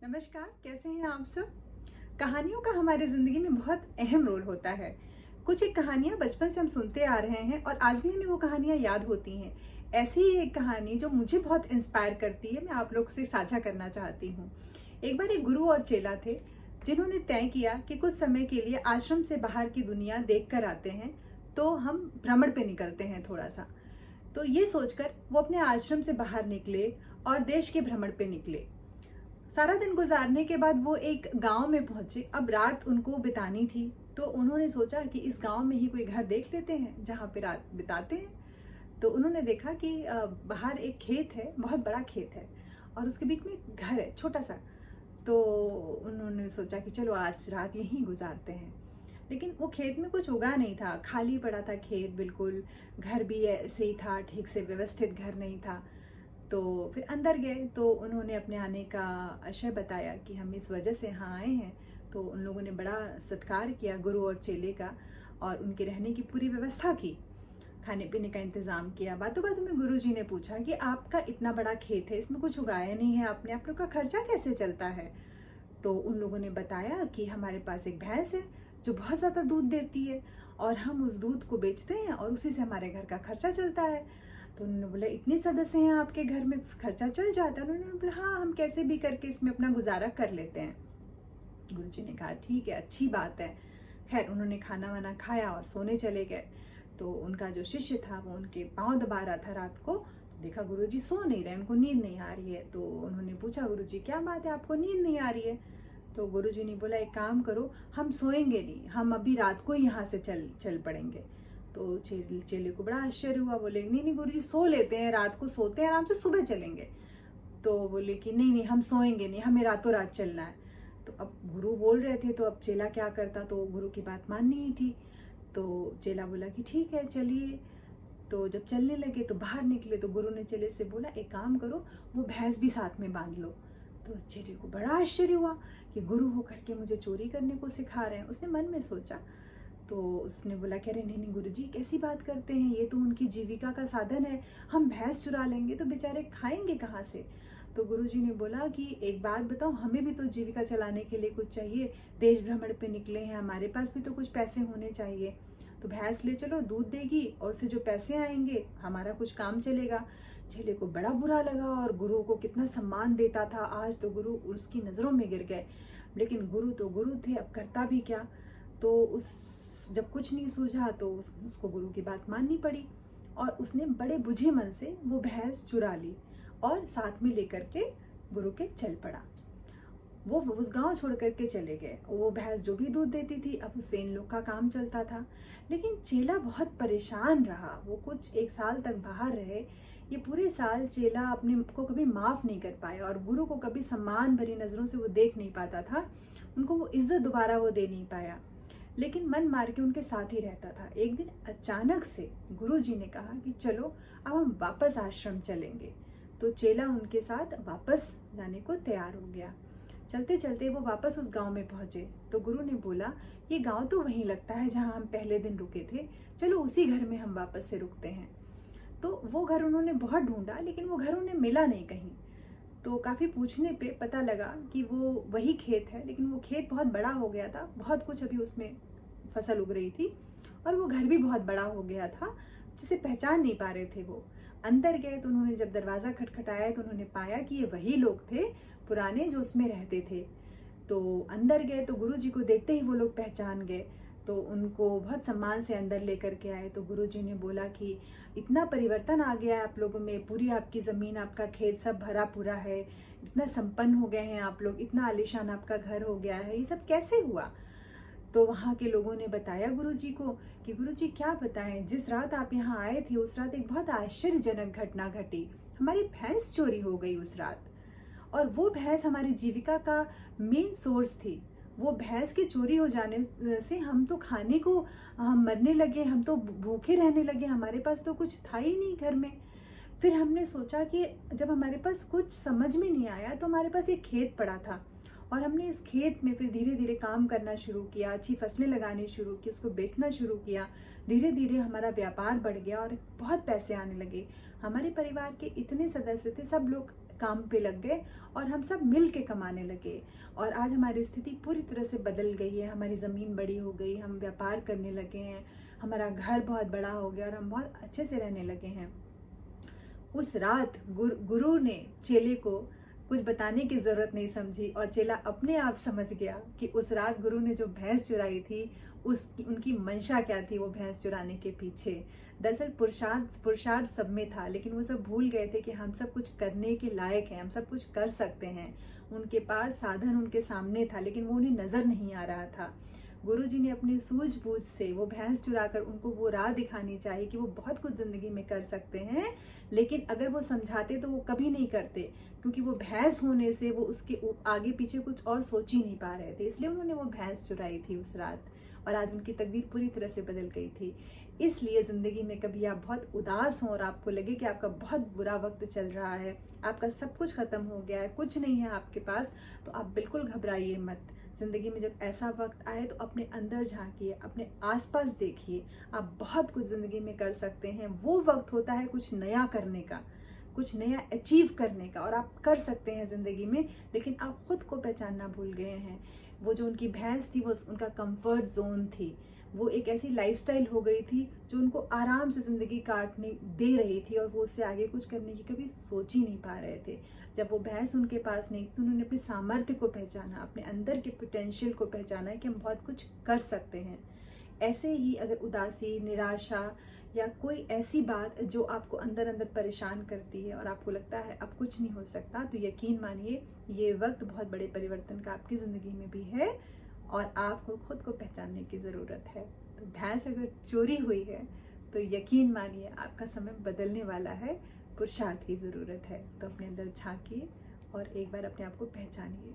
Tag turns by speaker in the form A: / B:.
A: नमस्कार, कैसे हैं आप सब। कहानियों का हमारे ज़िंदगी में बहुत अहम रोल होता है। कुछ एक कहानियाँ बचपन से हम सुनते आ रहे हैं और आज भी हमें वो कहानियाँ याद होती हैं। ऐसी ही एक कहानी जो मुझे बहुत इंस्पायर करती है, मैं आप लोग से साझा करना चाहती हूँ। एक बार एक गुरु और चेला थे, जिन्होंने तय किया कि कुछ समय के लिए आश्रम से बाहर की दुनिया देख कर आते हैं, तो हम भ्रमण पे निकलते हैं थोड़ा सा। तो ये सोचकर वो अपने आश्रम से बाहर निकले और देश के भ्रमण पे निकले। सारा दिन गुजारने के बाद वो एक गांव में पहुंचे। अब रात उनको बितानी थी, तो उन्होंने सोचा कि इस गांव में ही कोई घर देख लेते हैं जहां पे रात बिताते हैं। तो उन्होंने देखा कि बाहर एक खेत है, बहुत बड़ा खेत है और उसके बीच में एक घर है छोटा सा। तो उन्होंने सोचा कि चलो आज रात यहीं गुजारते हैं। लेकिन वो खेत में कुछ उगा नहीं था, खाली पड़ा था खेत बिल्कुल। घर भी ऐसे ही था, ठीक से व्यवस्थित घर नहीं था। तो फिर अंदर गए तो उन्होंने अपने आने का आशय बताया कि हम इस वजह से यहाँ आए हैं। तो उन लोगों ने बड़ा सत्कार किया गुरु और चेले का और उनके रहने की पूरी व्यवस्था की, खाने पीने का इंतज़ाम किया। बातों बातों में गुरु जी ने पूछा कि आपका इतना बड़ा खेत है, इसमें कुछ उगाया नहीं है आपने, आप लोग का खर्चा कैसे चलता है। तो उन लोगों ने बताया कि हमारे पास एक भैंस है जो बहुत ज़्यादा दूध देती है और हम उस दूध को बेचते हैं और उसी से हमारे घर का खर्चा चलता है। तो उन्होंने बोला इतने सदस्य हैं आपके घर में, खर्चा चल जाता है। उन्होंने बोला हाँ, हम कैसे भी करके इसमें अपना गुजारा कर लेते हैं। गुरुजी ने कहा ठीक है, अच्छी बात है। खैर उन्होंने खाना वाना खाया और सोने चले गए। तो उनका जो शिष्य था वो उनके पाँव दबा रहा था रात को। देखा गुरुजी सो नहीं रहे, उनको नींद नहीं आ रही है। तो उन्होंने पूछा गुरुजी क्या बात है, आपको नींद नहीं आ रही है। तो गुरुजी ने बोला एक काम करो, हम सोएंगे नहीं, हम अभी रात को यहाँ से चल पड़ेंगे। तो चेले को बड़ा आश्चर्य हुआ, बोले नहीं नहीं गुरुजी, सो लेते हैं, रात को सोते हैं आराम से, सुबह चलेंगे। तो बोले कि नहीं नहीं, हम सोएंगे नहीं, हमें रातों रात चलना है। तो अब गुरु बोल रहे थे तो अब चेला क्या करता, तो गुरु की बात माननी ही थी। तो चेला बोला कि ठीक है चलिए। तो जब चलने लगे तो बाहर निकले तो गुरु ने चेले से बोला एक काम करो, वो भैंस भी साथ में बांध लो। तो चेले को बड़ा आश्चर्य हुआ कि गुरु होकर के मुझे चोरी करने को सिखा रहे हैं। उसने मन में सोचा। तो उसने बोला कि अरे नहीं नहीं गुरुजी, कैसी बात करते हैं, ये तो उनकी जीविका का साधन है, हम भैंस चुरा लेंगे तो बेचारे खाएंगे कहाँ से। तो गुरुजी ने बोला कि एक बात बताओ, हमें भी तो जीविका चलाने के लिए कुछ चाहिए, देश भ्रमण पे निकले हैं, हमारे पास भी तो कुछ पैसे होने चाहिए। तो भैंस ले चलो, दूध देगी और उससे जो पैसे आएंगे हमारा कुछ काम चलेगा। चेले को बड़ा बुरा लगा और गुरु को कितना सम्मान देता था, आज तो गुरु उसकी नज़रों में गिर गए। लेकिन गुरु तो गुरु थे, अब करता भी क्या। तो उस जब कुछ नहीं सूझा तो उसको गुरु की बात माननी पड़ी और उसने बड़े बुझे मन से वो भैंस चुरा ली और साथ में लेकर के गुरु के चल पड़ा। वो उस गांव छोड़ करके चले गए। वो भैंस जो भी दूध देती थी अब उससे इन लोग का काम चलता था। लेकिन चेला बहुत परेशान रहा, वो कुछ 1 साल तक बाहर रहे। ये पूरे साल चेला अपने को कभी माफ़ नहीं कर पाया और गुरु को कभी सम्मान भरी नज़रों से वो देख नहीं पाता था, उनको वो इज्जत दोबारा वो दे नहीं पाया। लेकिन मन मार के उनके साथ ही रहता था। एक दिन अचानक से गुरुजी ने कहा कि चलो अब हम वापस आश्रम चलेंगे। तो चेला उनके साथ वापस जाने को तैयार हो गया। चलते चलते वो वापस उस गांव में पहुंचे तो गुरु ने बोला ये गांव तो वहीं लगता है जहां हम पहले दिन रुके थे, चलो उसी घर में हम वापस से रुकते हैं। तो वो घर उन्होंने बहुत ढूंढा लेकिन वो घर उन्हें मिला नहीं कहीं। तो काफ़ी पूछने पे पता लगा कि वो वही खेत है, लेकिन वो खेत बहुत बड़ा हो गया था, बहुत कुछ अभी उसमें फसल उग रही थी और वो घर भी बहुत बड़ा हो गया था, जिसे पहचान नहीं पा रहे थे। वो अंदर गए तो उन्होंने जब दरवाज़ा खटखटाया तो उन्होंने पाया कि ये वही लोग थे पुराने जो उसमें रहते थे। तो अंदर गए तो गुरुजी को देखते ही वो लोग पहचान गए। तो उनको बहुत सम्मान से अंदर लेकर के आए। तो गुरुजी ने बोला कि इतना परिवर्तन आ गया है आप लोगों में, पूरी आपकी ज़मीन, आपका खेत सब भरा पूरा है, इतना संपन्न हो गए हैं आप लोग, इतना आलीशान आपका घर हो गया है, ये सब कैसे हुआ। तो वहाँ के लोगों ने बताया गुरुजी को कि गुरुजी क्या बताएं, जिस रात आप यहाँ आए थे उस रात एक बहुत आश्चर्यजनक घटना घटी, हमारी भैंस चोरी हो गई उस रात। और वो भैंस हमारी जीविका का मेन सोर्स थी। वो भैंस के चोरी हो जाने से हम तो खाने को हम मरने लगे, हम तो भूखे रहने लगे, हमारे पास तो कुछ था ही नहीं घर में। फिर हमने सोचा कि जब हमारे पास कुछ समझ में नहीं आया तो हमारे पास एक खेत पड़ा था और हमने इस खेत में फिर धीरे धीरे काम करना शुरू किया, अच्छी फसलें लगानी शुरू की, उसको बेचना शुरू किया। धीरे धीरे हमारा व्यापार बढ़ गया और बहुत पैसे आने लगे। हमारे परिवार के इतने सदस्य थे, सब लोग काम पे लग गए और हम सब मिल के कमाने लगे। और आज हमारी स्थिति पूरी तरह से बदल गई है। हमारी ज़मीन बड़ी हो गई, हम व्यापार करने लगे हैं, हमारा घर बहुत बड़ा हो गया और हम बहुत अच्छे से रहने लगे हैं। उस रात गुरु ने चेले को कुछ बताने की ज़रूरत नहीं समझी और चेला अपने आप समझ गया कि उस रात गुरु ने जो भैंस चुराई थी उनकी मंशा क्या थी वो भैंस चुराने के पीछे। दरअसल पुरुषार्थ सब में था, लेकिन वो सब भूल गए थे कि हम सब कुछ करने के लायक हैं, हम सब कुछ कर सकते हैं। उनके पास साधन उनके सामने था, लेकिन वो उन्हें नज़र नहीं आ रहा था। गुरुजी ने अपनी सूझबूझ से वो भैंस चुराकर उनको वो राह दिखानी चाहिए कि वो बहुत कुछ ज़िंदगी में कर सकते हैं, लेकिन अगर वो समझाते तो वो कभी नहीं करते, क्योंकि वो भैंस होने से वो उसके आगे पीछे कुछ और सोच ही नहीं पा रहे थे। इसलिए उन्होंने वो भैंस चुराई थी उस रात, और आज उनकी तकदीर पूरी तरह से बदल गई थी। इसलिए ज़िंदगी में कभी आप बहुत उदास हों और आपको लगे कि आपका बहुत बुरा वक्त चल रहा है, आपका सब कुछ ख़त्म हो गया है, कुछ नहीं है आपके पास, तो आप बिल्कुल घबराइए मत। ज़िंदगी में जब ऐसा वक्त आए तो अपने अंदर झांकिए, अपने आसपास देखिए, आप बहुत कुछ ज़िंदगी में कर सकते हैं। वो वक्त होता है कुछ नया करने का, कुछ नया अचीव करने का, और आप कर सकते हैं ज़िंदगी में, लेकिन आप खुद को पहचानना भूल गए हैं। वो जो उनकी भैंस थी वो उनका कंफर्ट जोन थी, वो एक ऐसी लाइफस्टाइल हो गई थी जो उनको आराम से ज़िंदगी काटने दे रही थी, और वो उससे आगे कुछ करने की कभी सोच ही नहीं पा रहे थे। जब वो भैंस उनके पास नहीं थी, उन्होंने अपने सामर्थ्य को पहचाना, अपने अंदर के पोटेंशियल को पहचाना कि हम बहुत कुछ कर सकते हैं। ऐसे ही अगर उदासी, निराशा या कोई ऐसी बात जो आपको अंदर अंदर परेशान करती है और आपको लगता है अब कुछ नहीं हो सकता, तो यकीन मानिए ये वक्त बहुत बड़े परिवर्तन का आपकी ज़िंदगी में भी है, और आपको खुद को पहचानने की ज़रूरत है। तो भैंस अगर चोरी हुई है तो यकीन मानिए आपका समय बदलने वाला है, पुरुषार्थ की ज़रूरत है। तो अपने अंदर झांकिए और एक बार अपने आप को पहचानिए।